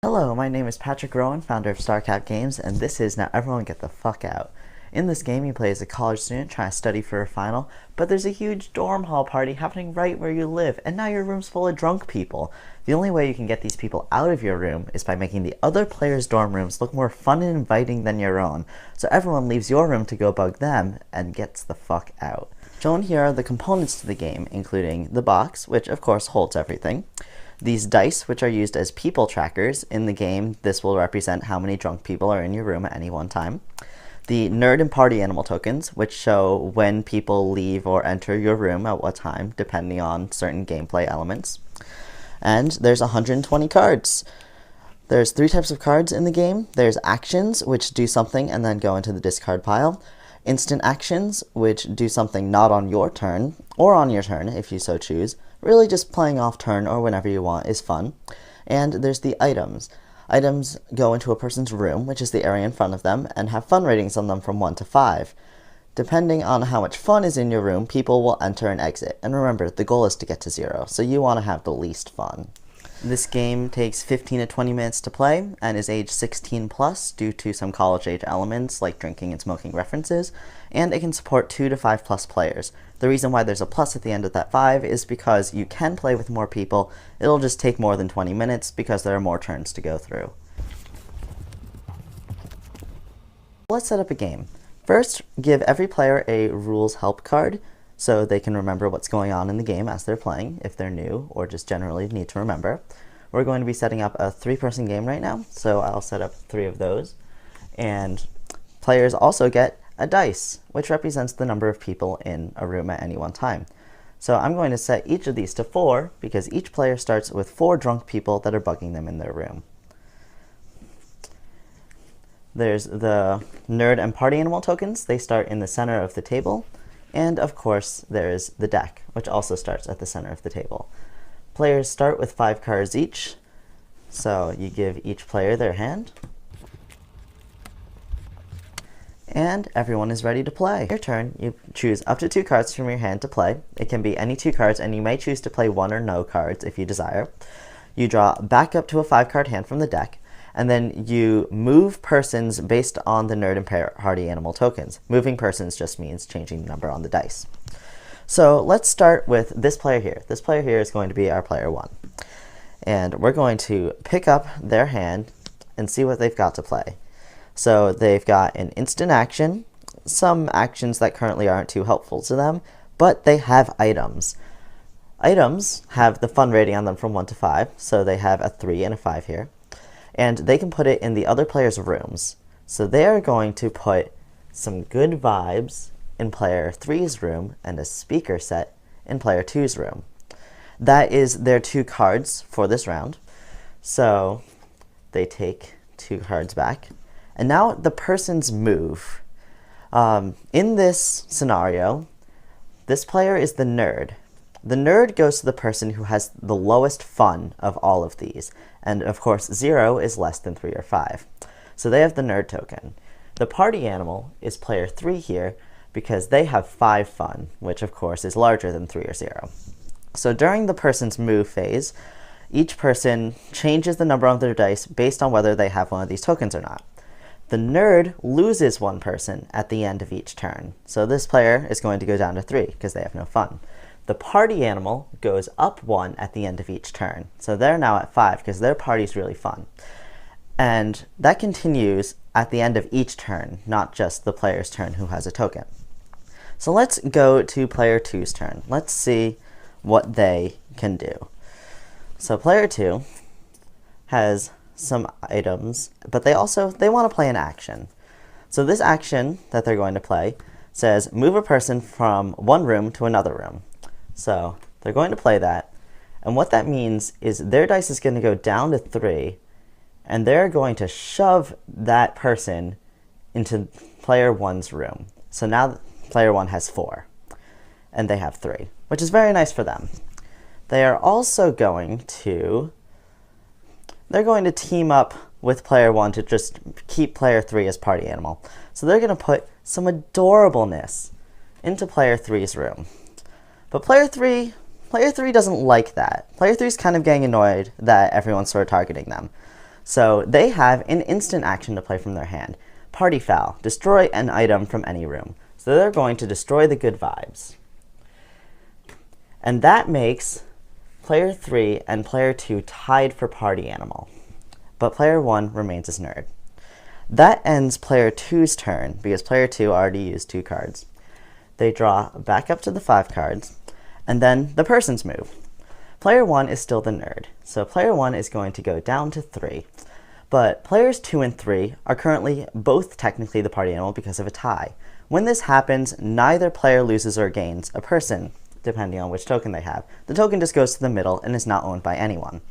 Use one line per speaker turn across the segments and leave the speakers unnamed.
Hello, my name is Patrick Rowan, founder of Starcap Games, and this is Now Everyone Get the Fuck Out. In this game, you play as a college student trying to study for a final, but there's a huge dorm hall party happening right where you live, and now your room's full of drunk people. The only way you can get these people out of your room is by making the other players' dorm rooms look more fun and inviting than your own, so everyone leaves your room to go bug them and gets the fuck out. Shown here are the components to the game, including the box, which of course holds everything. These dice, which are used as people trackers. In the game, this will represent how many drunk people are in your room at any one time. The nerd and party animal tokens, which show when people leave or enter your room at what time, depending on certain gameplay elements. And there's 120 cards. There's 3 types of cards in the game. There's actions, which do something and then go into the discard pile. Instant actions, which do something not on your turn, or on your turn if you so choose. Really just playing off turn or whenever you want is fun. And there's the items. Items go into a person's room, which is the area in front of them, and have fun ratings on them from 1 to 5. Depending on how much fun is in your room, people will enter and exit. And remember, the goal is to get to 0, so you want to have the least fun. This game takes 15 to 20 minutes to play and is age 16 plus due to some college age elements like drinking and smoking references, and it can support 2 to 5 plus players. The reason why there's a plus at the end of that 5 is because you can play with more people. It'll just take more than 20 minutes because there are more turns to go through. Let's set up a game. First, give every player a rules help card so they can remember what's going on in the game as they're playing, if they're new or just generally need to remember. We're going to be setting up a 3-person game right now, so I'll set up 3 of those. And players also get a dice, which represents the number of people in a room at any one time. So I'm going to set each of these to 4 because each player starts with 4 drunk people that are bugging them in their room. There's the nerd and party animal tokens. They start in the center of the table. And of course, there's the deck, which also starts at the center of the table. Players start with 5 cards each, so you give each player their hand. And everyone is ready to play. Your turn, you choose up to 2 cards from your hand to play. It can be any 2 cards, and you may choose to play 1 or no cards if you desire. You draw back up to a 5-card hand from the deck, and then you move persons based on the nerd and party animal tokens. Moving persons just means changing the number on the dice. So let's start with this player here. This player here is going to be our player 1. And we're going to pick up their hand and see what they've got to play. So they've got an instant action, some actions that currently aren't too helpful to them, but they have items. Items have the fun rating on them from 1 to 5, so they have a 3 and a 5 here. And they can put it in the other player's rooms. So they are going to put some good vibes in player 3's room and a speaker set in player 2's room. That is their 2 cards for this round. So they take 2 cards back. And now the person's move. In this scenario, this player is the nerd. The nerd goes to the person who has the lowest fun of all of these. And of course, 0 is less than 3 or 5. So they have the nerd token. The party animal is player 3 here because they have 5 fun, which of course is larger than 3 or 0. So during the person's move phase, each person changes the number on their dice based on whether they have one of these tokens or not. The nerd loses 1 person at the end of each turn. So this player is going to go down to 3 because they have no fun. The party animal goes up 1 at the end of each turn. So they're now at 5 because their party's really fun. And that continues at the end of each turn, not just the player's turn who has a token. So let's go to player 2's turn. Let's see what they can do. So player 2 has some items, but they want to play an action. So this action that they're going to play says move a person from one room to another room. So they're going to play that, and what that means is their dice is going to go down to 3, and they're going to shove that person into player 1's room. So now player 1 has 4, and they have 3, which is very nice for them. They are also going to team up with player 1 to just keep player 3 as party animal. So they're going to put some adorableness into player 3's room. But player 3 doesn't like that. Player 3 is kind of getting annoyed that everyone's sort of targeting them. So they have an instant action to play from their hand. Party foul, destroy an item from any room. So they're going to destroy the good vibes. And that makes player 3 and player 2 tied for party animal. But player 1 remains as nerd. That ends player 2's turn, because player 2 already used 2 cards. They draw back up to the 5 cards, and then the person's move. Player 1 is still the nerd, so player 1 is going to go down to 3. But players 2 and 3 are currently both technically the party animal because of a tie. When this happens, neither player loses or gains a person, depending on which token they have. The token just goes to the middle and is not owned by anyone.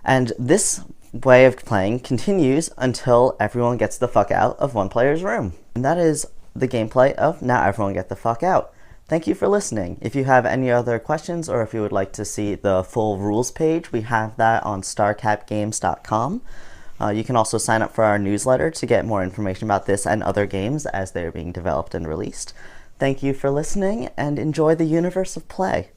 And this way of playing continues until everyone gets the fuck out of one player's room. And that is the gameplay of Now Everyone Get the Fuck Out. Thank you for listening. If you have any other questions or if you would like to see the full rules page, we have that on starcapgames.com. You can also sign up for our newsletter to get more information about this and other games as they are being developed and released. Thank you for listening, and enjoy the universe of play.